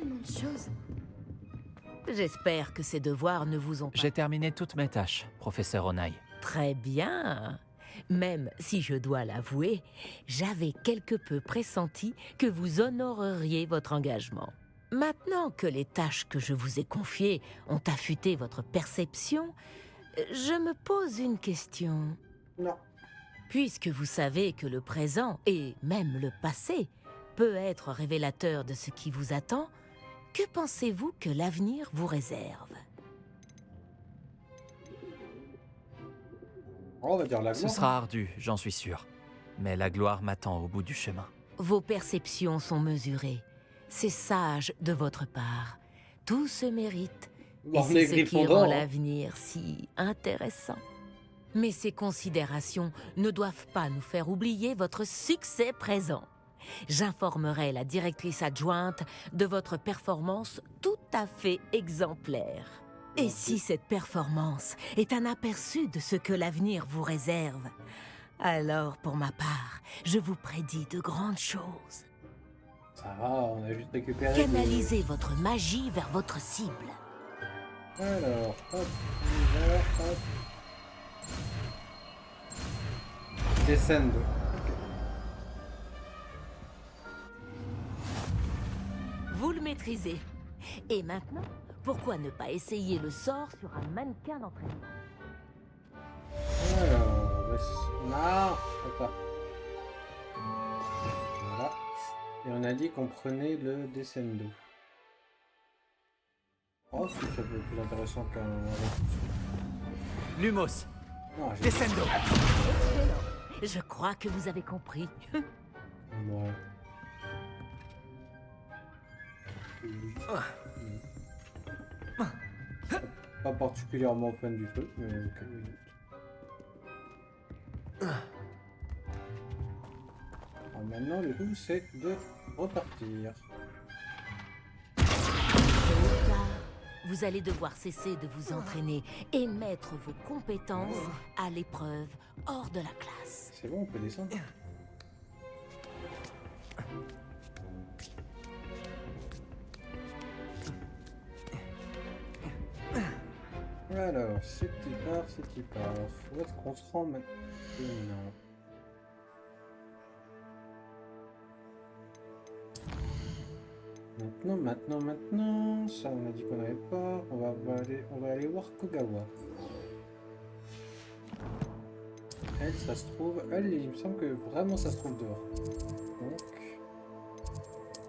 tellement de choses. J'espère que ces devoirs ne vous ont pas... J'ai terminé toutes mes tâches, professeur Onai. Très bien. Même si je dois l'avouer, j'avais quelque peu pressenti que vous honoreriez votre engagement. Maintenant que les tâches que je vous ai confiées ont affûté votre perception, je me pose une question. Non. Puisque vous savez que le présent, et même le passé, peut être révélateur de ce qui vous attend, que pensez-vous que l'avenir vous réserve? On va dire la Ce gloire. sera ardu, j'en suis sûr. Mais la gloire m'attend au bout du chemin. Vos perceptions sont mesurées. C'est sage de votre part. Tout se mérite. Et Bon, c'est les ce qui Gryffondors, rend hein. l'avenir si intéressant. Mais ces considérations ne doivent pas nous faire oublier votre succès présent. J'informerai la directrice adjointe de votre performance tout à fait exemplaire. Et si cette performance est un aperçu de ce que l'avenir vous réserve, alors pour ma part, je vous prédis de grandes choses. Ça va, on a juste récupéré. Canalisez votre magie vers votre cible. Alors, hop, on y va, hop. Descendo. Vous le maîtrisez. Et maintenant, pourquoi ne pas essayer le sort sur un mannequin d'entraînement? Alors, non, pas. Voilà. Et on a dit qu'on prenait le Descendo. Oh, c'est un peu plus intéressant qu'un... Lumos, Non, j'ai... Descendo. Excellent. Je crois que vous avez compris. Ouais. Oui. Pas particulièrement fan du truc, mais ok, oui. Alors maintenant, le tout, c'est de repartir. Vous allez devoir cesser de vous entraîner et mettre vos compétences à l'épreuve hors de la classe. C'est bon, on peut descendre. Alors, c'est qui part, c'est qui part. Où est-ce qu'on se rend maintenant? Maintenant, ça on a dit qu'on n'avait pas. On va aller voir Kogawa. Elle, ça se trouve, il me semble que vraiment ça se trouve dehors. Donc,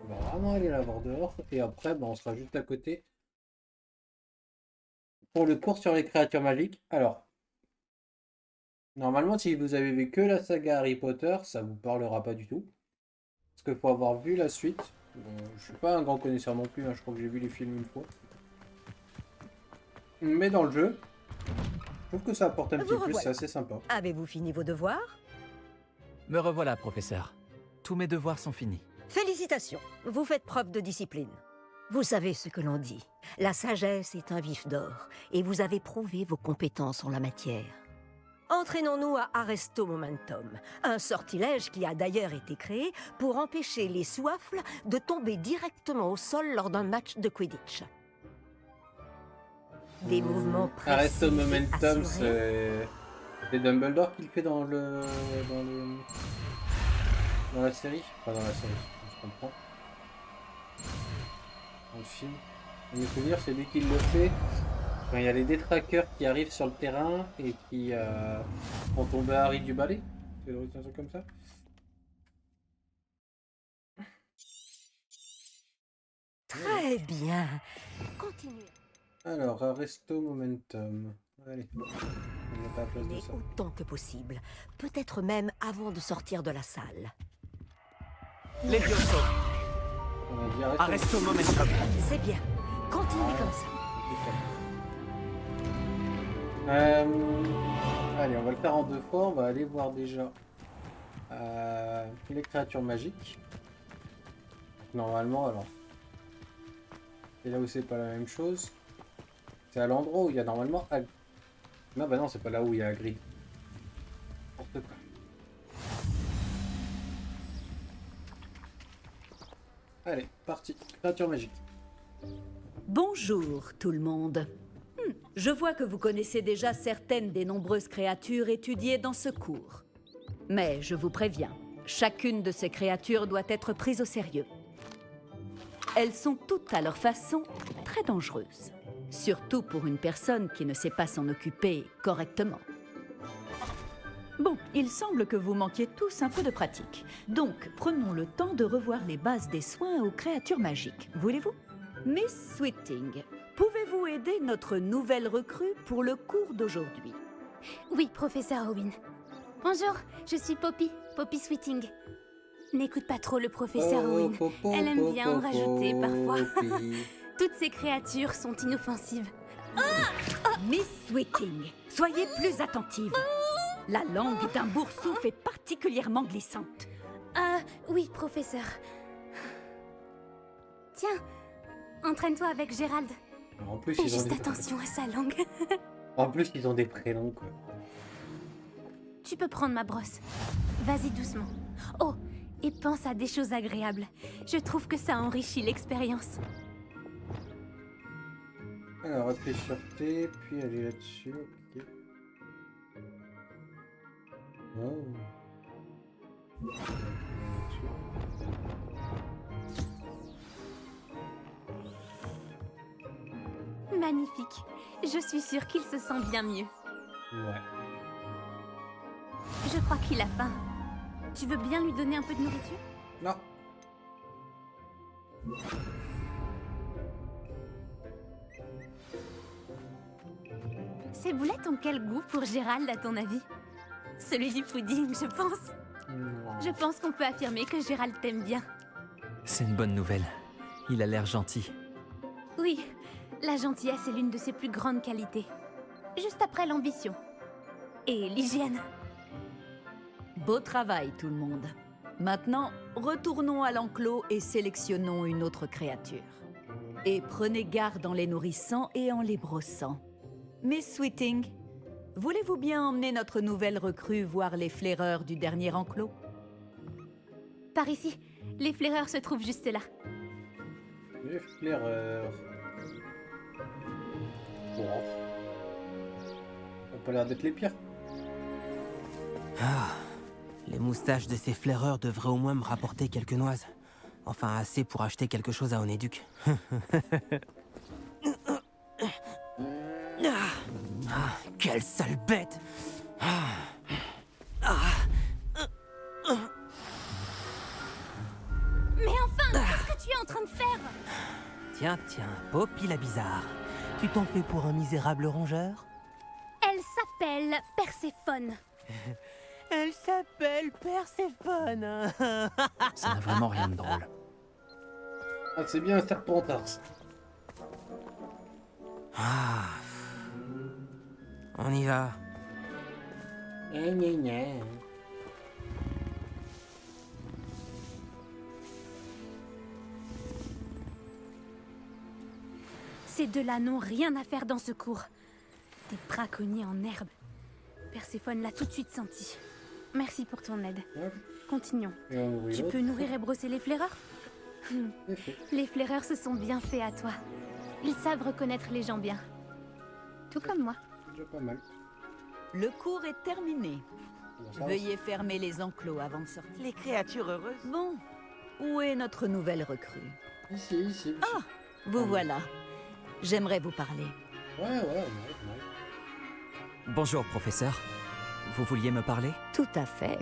on va vraiment aller la voir dehors et après, on sera juste à côté pour le cours sur les créatures magiques. Alors, normalement, si vous avez vu que la saga Harry Potter, ça vous parlera pas du tout. Parce qu'il faut avoir vu la suite. Je suis pas un grand connaisseur non plus, hein, je crois que j'ai vu les films une fois. Mais dans le jeu, je trouve que ça apporte un petit plus, c'est assez sympa. Avez-vous fini vos devoirs? Me revoilà, professeur. Tous mes devoirs sont finis. Félicitations, vous faites preuve de discipline. Vous savez ce que l'on dit, la sagesse est un vif d'or, et vous avez prouvé vos compétences en la matière. Entraînons-nous à Arresto Momentum, un sortilège qui a d'ailleurs été créé pour empêcher les Souffles de tomber directement au sol lors d'un match de Quidditch. Des mouvements précis. Arresto Momentum, et c'est Dumbledore qui le fait dans la série. Pas dans la série, je comprends. Dans le film. Dans mes souvenirs, c'est lui qui le fait. Quand il y a les détraqueurs qui arrivent sur le terrain et qui font tomber Harry du balai. C'est un truc comme ça. Très bien. Continuez. Alors, Arresto Momentum. Allez, on met pas à la place de ça. Autant que possible. Peut-être même avant de sortir de la salle. Levioso, On a dit Arresto Momentum. C'est bien. Continuez comme ça. Allez, on va le faire en deux fois. On va aller voir déjà les créatures magiques. Donc, normalement, alors. Et là où c'est pas la même chose. C'est à l'endroit où il y a normalement. Non, bah non, c'est pas là où il y a Hagrid. N'importe quoi. Allez, parti. Créature magique. Bonjour tout le monde. Je vois que vous connaissez déjà certaines des nombreuses créatures étudiées dans ce cours. Mais je vous préviens, chacune de ces créatures doit être prise au sérieux. Elles sont toutes à leur façon très dangereuses. Surtout pour une personne qui ne sait pas s'en occuper correctement. Bon, il semble que vous manquiez tous un peu de pratique. Donc, prenons le temps de revoir les bases des soins aux créatures magiques. Voulez-vous? Miss Sweeting, pouvez-vous aider notre nouvelle recrue pour le cours d'aujourd'hui? Oui, professeur Owen. Bonjour, je suis Poppy, Poppy Sweeting. N'écoute pas trop le professeur Owen. Elle aime bien en rajouter parfois. Toutes ces créatures sont inoffensives. Miss Sweeting, soyez plus attentive. La langue d'un boursouf est particulièrement glissante. Oui, professeur. Tiens, entraîne-toi avec Gérald. En plus, Fais juste attention à sa langue. En plus, ils ont des prénoms, quoi. Tu peux prendre ma brosse. Vas-y doucement. Oh, et pense à des choses agréables. Je trouve que ça enrichit l'expérience. Alors, appuyer sur T, puis aller là-dessus. Ok. Oh. Magnifique. Je suis sûre qu'il se sent bien mieux. Ouais. Je crois qu'il a faim. Tu veux bien lui donner un peu de nourriture? Non. Ces boulettes ont quel goût pour Gérald, à ton avis? Celui du pudding, je pense. Je pense qu'on peut affirmer que Gérald t'aime bien. C'est une bonne nouvelle. Il a l'air gentil. Oui, la gentillesse est l'une de ses plus grandes qualités. Juste après l'ambition. Et l'hygiène. Beau travail tout le monde. Maintenant, retournons à l'enclos et sélectionnons une autre créature. Et prenez garde en les nourrissant et en les brossant. Miss Sweeting, voulez-vous bien emmener notre nouvelle recrue voir les flaireurs du dernier enclos? Par ici. Les flaireurs se trouvent juste là. Les flaireurs. Bon. Ça a pas l'air d'être les pires. Les moustaches de ces flaireurs devraient au moins me rapporter quelques noises. Enfin, assez pour acheter quelque chose à Onéduc. Quelle sale bête! Mais enfin, qu'est-ce que tu es en train de faire? Tiens, Poppy la bizarre. Tu t'en fais pour un misérable rongeur? Elle s'appelle Perséphone. Elle s'appelle Perséphone. Ça n'a vraiment rien de drôle. Ah, c'est bien un Serpentard. On y va. Ces deux-là n'ont rien à faire dans ce cours. Des braconniers en herbe. Perséphone l'a tout de suite senti. Merci pour ton aide. Continuons. Tu peux nourrir et brosser les flaireurs? Les flaireurs se sont bien faits à toi. Ils savent reconnaître les gens bien. Tout comme moi. Déjà pas mal. Le cours est terminé. Veuillez fermer les enclos avant de sortir. Les créatures heureuses. Bon, où est notre nouvelle recrue? Ici. Ah, vous voilà. J'aimerais vous parler. Ouais. Bonjour, professeur. Vous vouliez me parler? Tout à fait.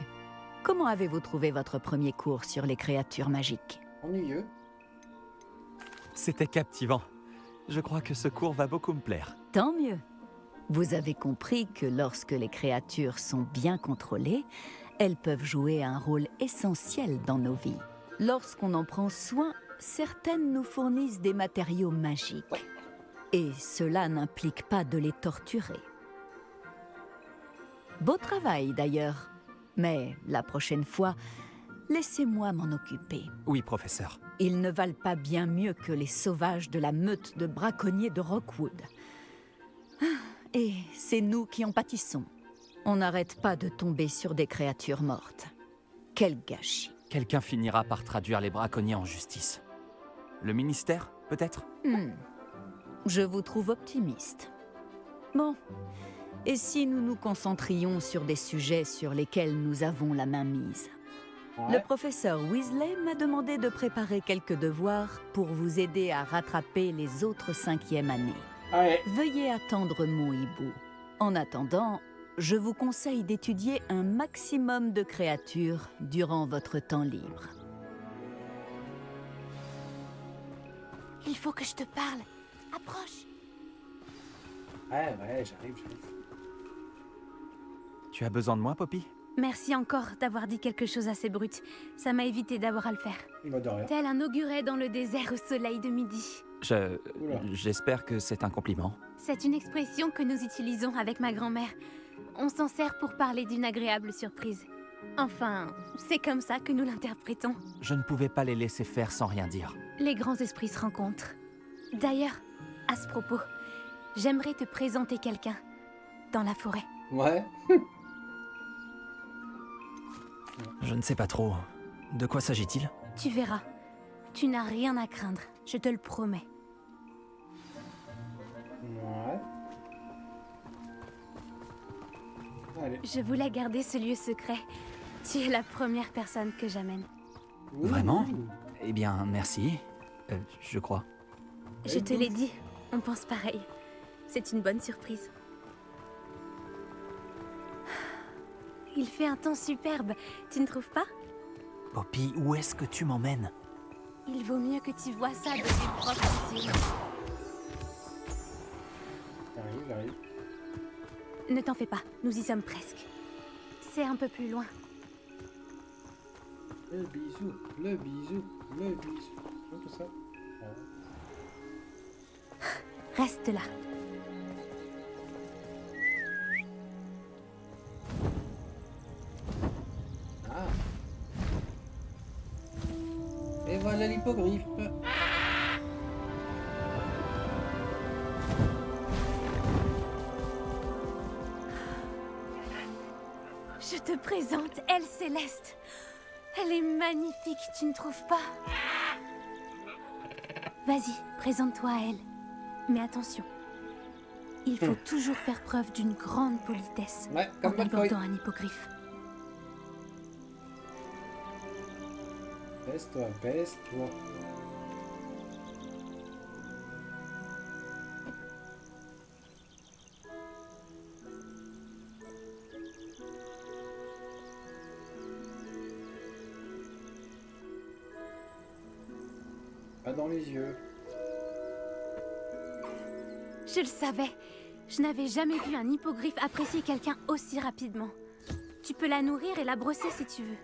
Comment avez-vous trouvé votre premier cours sur les créatures magiques? Ennuyeux. C'était captivant. Je crois que ce cours va beaucoup me plaire. Tant mieux. Vous avez compris que lorsque les créatures sont bien contrôlées, elles peuvent jouer un rôle essentiel dans nos vies. Lorsqu'on en prend soin, certaines nous fournissent des matériaux magiques. Et cela n'implique pas de les torturer. Beau travail d'ailleurs. Mais la prochaine fois, laissez-moi m'en occuper. Oui, professeur. Ils ne valent pas bien mieux que les sauvages de la meute de braconniers de Rockwood. Et c'est nous qui en pâtissons. On n'arrête pas de tomber sur des créatures mortes. Quel gâchis. Quelqu'un finira par traduire les braconniers en justice. Le ministère? peut-être? Je vous trouve optimiste. Bon, et si nous nous concentrions sur des sujets sur lesquels nous avons la main mise? Le professeur Weasley m'a demandé de préparer quelques devoirs pour vous aider à rattraper les autres 5e années. Veuillez attendre mon hibou. En attendant, je vous conseille d'étudier un maximum de créatures durant votre temps libre. Il faut que je te parle. Approche. Ouais, j'arrive. Tu as besoin de moi, Poppy? Merci encore d'avoir dit quelque chose assez brut. Ça m'a évité d'avoir à le faire. De rien. Tel un auguré dans le désert au soleil de midi. J'espère que c'est un compliment. C'est une expression que nous utilisons avec ma grand-mère. On s'en sert pour parler d'une agréable surprise. Enfin, c'est comme ça que nous l'interprétons. Je ne pouvais pas les laisser faire sans rien dire. Les grands esprits se rencontrent. D'ailleurs, à ce propos, j'aimerais te présenter quelqu'un dans la forêt. Ouais. Je ne sais pas trop. De quoi s'agit-il? Tu verras. Tu n'as rien à craindre, je te le promets. Ouais. Allez. Je voulais garder ce lieu secret. Tu es la première personne que j'amène. Vraiment? Eh bien, merci. Je crois. Je te l'ai dit, on pense pareil. C'est une bonne surprise. Il fait un temps superbe, tu ne trouves pas? Poppy, où est-ce que tu m'emmènes? Il vaut mieux que tu vois ça de tes propres yeux. J'arrive. Ne t'en fais pas, nous y sommes presque. C'est un peu plus loin. Le bisou. Tout ça. Reste là. Et voilà l'hippogriffe. Je te présente Elle Céleste. Elle est magnifique, tu ne trouves pas? Vas-y, présente-toi à elle. Mais attention, il faut toujours faire preuve d'une grande politesse en abordant un hippogriffe. Baisse-toi. Pas dans les yeux. Je le savais. Je n'avais jamais vu un hippogriffe apprécier quelqu'un aussi rapidement. Tu peux la nourrir et la brosser si tu veux.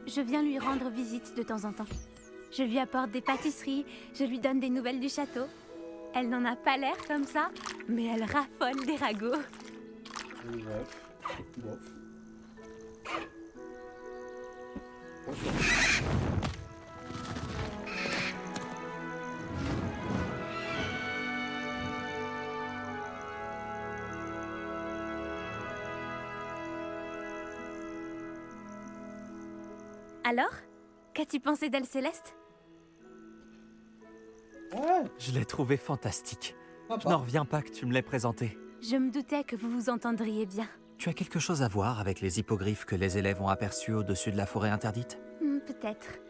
Je viens lui rendre visite de temps en temps. Je lui apporte des pâtisseries, je lui donne des nouvelles du château. Elle n'en a pas l'air comme ça, mais elle raffole des ragots. Bof. Alors, qu'as-tu pensé d'Elle Céleste? Je l'ai trouvé fantastique. Je n'en reviens pas que tu me l'aies présenté. Je me doutais que vous vous entendriez bien. Tu as quelque chose à voir avec les hippogriffes que les élèves ont aperçus au-dessus de la forêt interdite? Peut-être.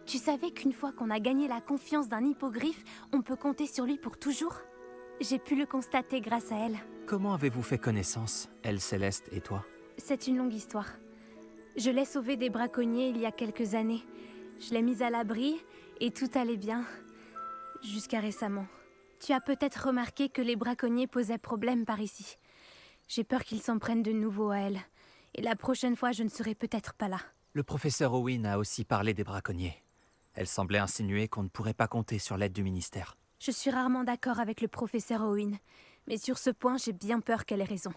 Tu savais qu'une fois qu'on a gagné la confiance d'un hippogriffe, on peut compter sur lui pour toujours? J'ai pu le constater grâce à elle. Comment avez-vous fait connaissance, Elle Céleste et toi? C'est une longue histoire. Je l'ai sauvée des braconniers il y a quelques années. Je l'ai mise à l'abri et tout allait bien. Jusqu'à récemment. Tu as peut-être remarqué que les braconniers posaient problème par ici. J'ai peur qu'ils s'en prennent de nouveau à elle. Et la prochaine fois, je ne serai peut-être pas là. Le professeur Owen a aussi parlé des braconniers. Elle semblait insinuer qu'on ne pourrait pas compter sur l'aide du ministère. Je suis rarement d'accord avec le professeur Owen. Mais sur ce point, j'ai bien peur qu'elle ait raison.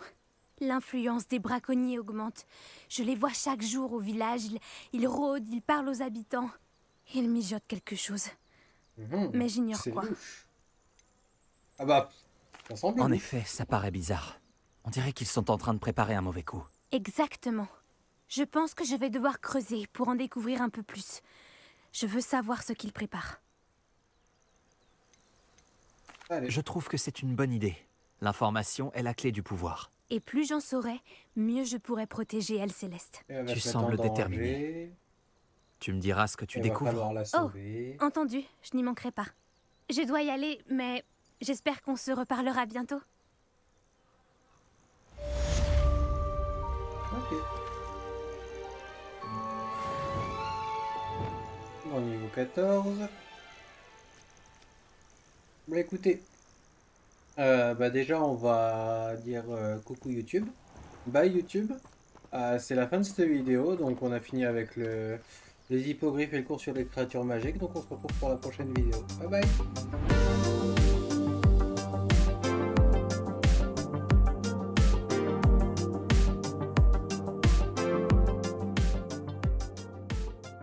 L'influence des braconniers augmente. Je les vois chaque jour au village. Ils rôdent, ils parlent aux habitants. Ils mijotent quelque chose. Mais j'ignore quoi. Louche. Ah bah, ça semble En louche. effet, ça paraît bizarre. On dirait qu'ils sont en train de préparer un mauvais coup. Exactement. Je pense que je vais devoir creuser pour en découvrir un peu plus. Je veux savoir ce qu'ils préparent. Allez. Je trouve que c'est une bonne idée. L'information est la clé du pouvoir. Et plus j'en saurai, mieux je pourrai protéger Elle Céleste. Tu sembles déterminé. Tu me diras ce que tu découvres. Oh, entendu, je n'y manquerai pas. Je dois y aller, mais j'espère qu'on se reparlera bientôt. Ok. Bon, niveau 14. Bah écoutez, déjà on va dire coucou YouTube. Bye YouTube. C'est la fin de cette vidéo, donc on a fini avec les hippogriffes et le cours sur les créatures magiques, donc on se retrouve pour la prochaine vidéo. Bye bye.